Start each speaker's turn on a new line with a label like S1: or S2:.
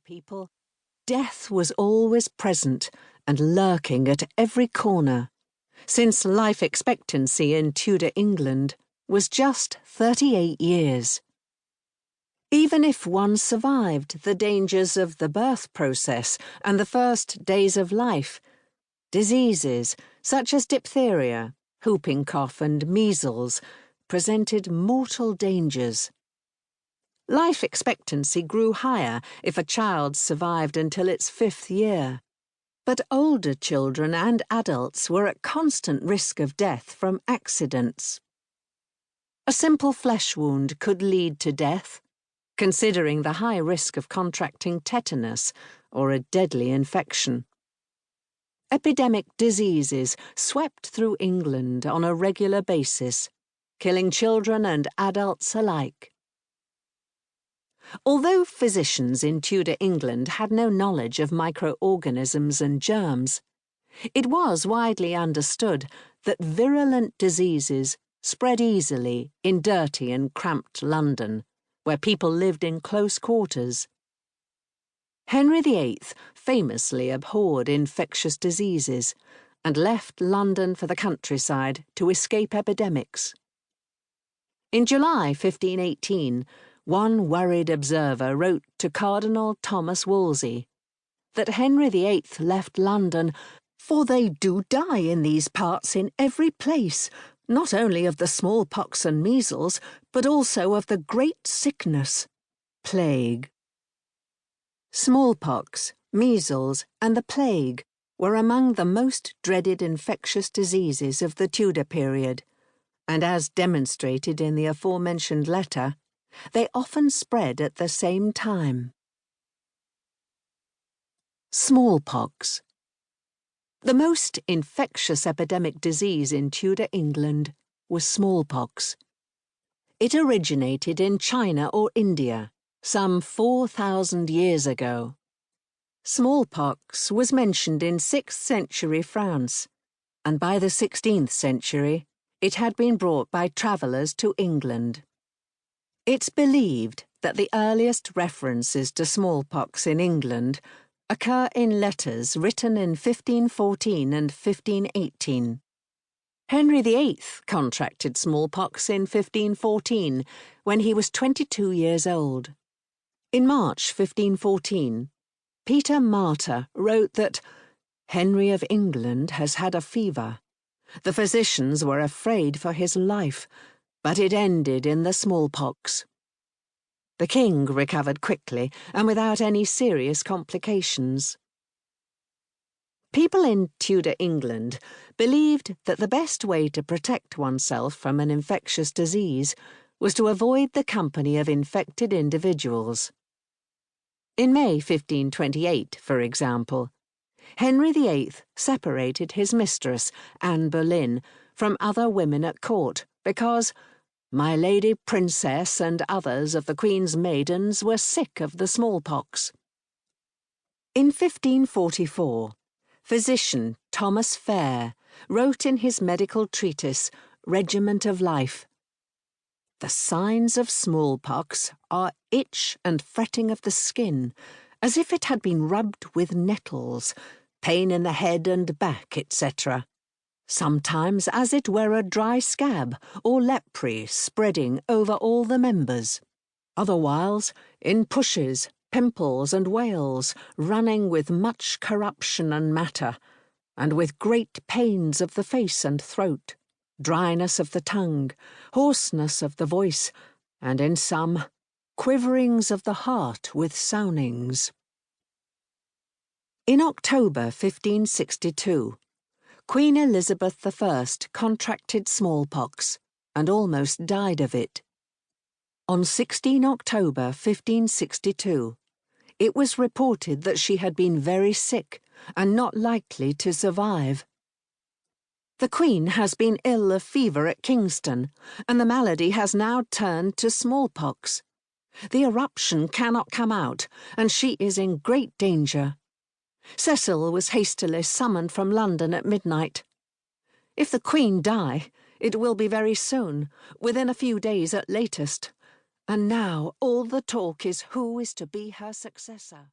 S1: people, death was always present and lurking at every corner, since life expectancy in Tudor England was just 38 years. Even if one survived the dangers of the birth process and the first days of life, diseases such as diphtheria, whooping cough and measles presented mortal dangers. Life expectancy grew higher if a child survived until its 5th year, but older children and adults were at constant risk of death from accidents. A simple flesh wound could lead to death, considering the high risk of contracting tetanus or a deadly infection. Epidemic diseases swept through England on a regular basis, killing children and adults alike. Although physicians in Tudor England had no knowledge of microorganisms and germs, it was widely understood that virulent diseases spread easily in dirty and cramped London, where people lived in close quarters. Henry VIII famously abhorred infectious diseases and left London for the countryside to escape epidemics. In July 1518, one worried observer wrote to Cardinal Thomas Wolsey that Henry VIII left London, "for they do die in these parts in every place, not only of the smallpox and measles, but also of the great sickness, plague." Smallpox, measles, and the plague were among the most dreaded infectious diseases of the Tudor period, and as demonstrated in the aforementioned letter, they often spread at the same time. Smallpox. The most infectious epidemic disease in Tudor England was smallpox. It originated in China or India some 4,000 years ago. Smallpox was mentioned in 6th century France, and by the 16th century it had been brought by travellers to England. It's believed that the earliest references to smallpox in England occur in letters written in 1514 and 1518. Henry VIII contracted smallpox in 1514 when he was 22 years old. In March 1514, Peter Martyr wrote that Henry of England has had a fever. The physicians were afraid for his life, but it ended in the smallpox. The king recovered quickly and without any serious complications. People in Tudor England believed that the best way to protect oneself from an infectious disease was to avoid the company of infected individuals. In May 1528, for example, Henry VIII separated his mistress, Anne Boleyn, from other women at court because my Lady Princess and others of the Queen's maidens were sick of the smallpox. In 1544, physician Thomas Fair wrote in his medical treatise, Regiment of Life, "The signs of smallpox are itch and fretting of the skin, as if it had been rubbed with nettles, pain in the head and back, etc. Sometimes as it were a dry scab or lepre spreading over all the members. Otherwhiles in pushes, pimples and wales, running with much corruption and matter, and with great pains of the face and throat, dryness of the tongue, hoarseness of the voice, and in some, quiverings of the heart with soundings." In October 1562, Queen Elizabeth I contracted smallpox and almost died of it. On 16 October 1562, it was reported that she had been very sick and not likely to survive. The Queen has been ill of fever at Kingston, and the malady has now turned to smallpox. The eruption cannot come out, and she is in great danger. Cecil was hastily summoned from London at midnight. If the Queen die, it will be very soon, within a few days at latest. And now all the talk is who is to be her successor.